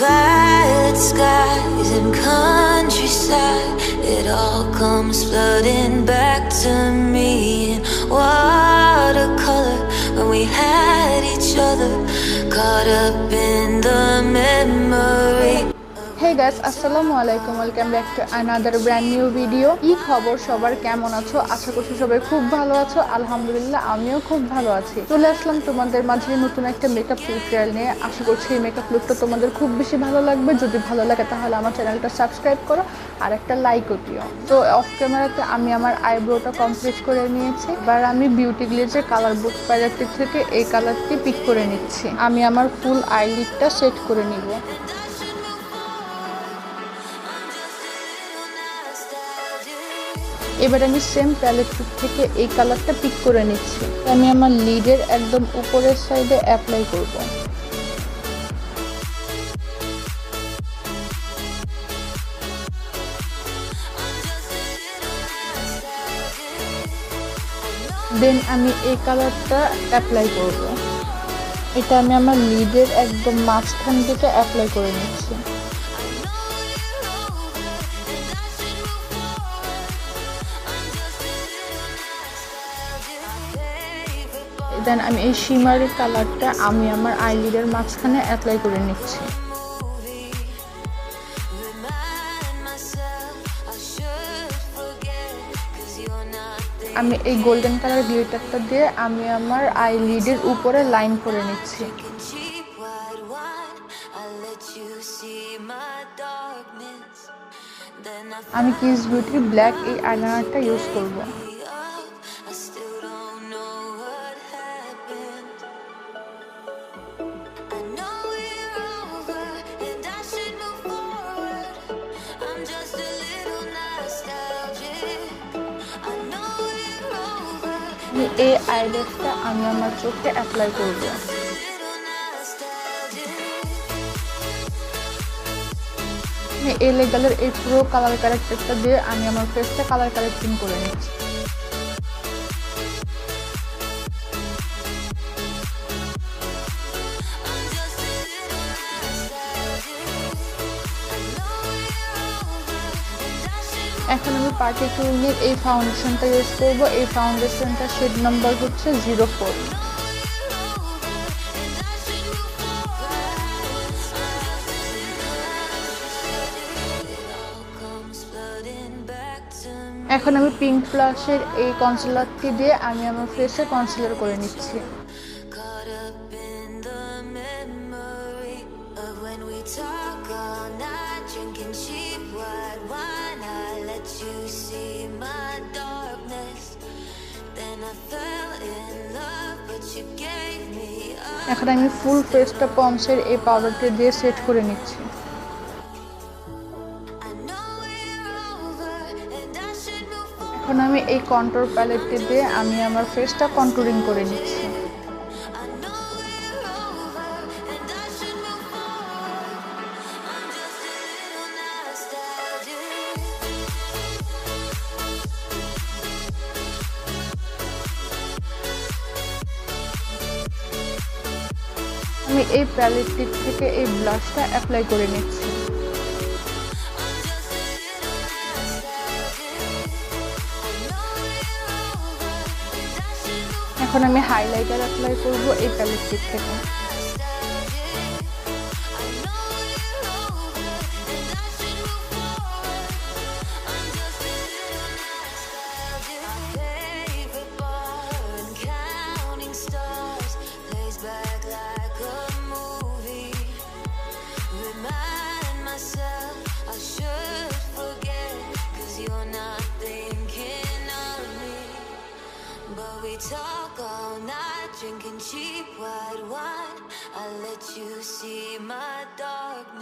violet skies and countryside, it all comes flooding back to me in watercolor when we had each other caught up in the memory. Hey guys, assalamu alaikum, welcome back to another brand new video. কি খবর সবার, কেমন আছো? আশা করছি সবাই খুব ভালো আছো। আলহামদুলিল্লাহ আমিও খুব ভালো আছি। চলে আসলাম তোমাদের মাঝে নতুন একটা মেকআপ টিউটোরিয়াল নিয়ে। আশা করছি এই মেকআপ লুকটা তোমাদের খুব বেশি ভালো লাগবে। যদি ভালো লাগে তাহলে আমার চ্যানেলটা সাবস্ক্রাইব করো আর একটা লাইকও দিও। তো অফ ক্যামেরাতে আমি আমার আইব্রোটা কমপ্লিট করে নিয়েছি। এবার আমি বিউটি গ্লেজের কালার বুক প্যালেটটি থেকে এই কালারটি পিক করে নিচ্ছি। আমি আমার ফুল আইলিডটা সেট করে নিব। এবার আমি সেম প্যালেট থেকে এই কালারটা পিক করে নিচ্ছি। আমি আমার লিডের একদম উপরের সাইডে অ্যাপ্লাই করব। দেন আমি এই কালারটা অ্যাপ্লাই করব। এটা আমি আমার লিডের একদম মাঝখান থেকে অ্যাপ্লাই করে নিচ্ছি। দেন আমি এই শিমারি কালারটা আমি আমার আইলিডের মাঝখানে অ্যাপ্লাই করে নিচ্ছি। আমি এই গোল্ডেন কালার গ্লিটারটা দিয়ে আমি আমার আইলিডের উপরে লাইন করে নিচ্ছি। আমি কিস বিউটির ব্ল্যাক এই আইলাইনারটা ইউজ করব। এই আইল্যাশটা আমি আমার চোখে অ্যাপ্লাই করব। এই লেগালের এই পুরো কালার কারেক্টারটা দিয়ে আমি আমার ফেসটা কালার কারেক্টিং করে নিচ্ছি। এখন আমি পার্টিকুলার এই ফাউন্ডেশনটা ইউজ করব। এই ফাউন্ডেশনটা শেড নাম্বার হচ্ছে 04। এখন আমি পিঙ্ক ব্লাশের এই কনসিলারটি দিয়ে আমি আমার ফেসে কনসিলার করে নিচ্ছি। এখন আমি ফুল ফেসটা পন্সের এই পাউডারটি দিয়ে সেট করে নিচ্ছি। এখন আমি এই কন্ট্যুর প্যালেটটি দিয়ে আমি আমার ফেসটা কন্ট্যুরিং করে নিচ্ছি। আমি এই প্যালেটটি থেকে এই ব্লাশটা অ্যাপ্লাই করে নিচ্ছি। এখন আমি হাইলাইটার অ্যাপ্লাই করব এই প্যালেটটি থেকে। Talk all night, drinking cheap white wine. I let you see my darkness.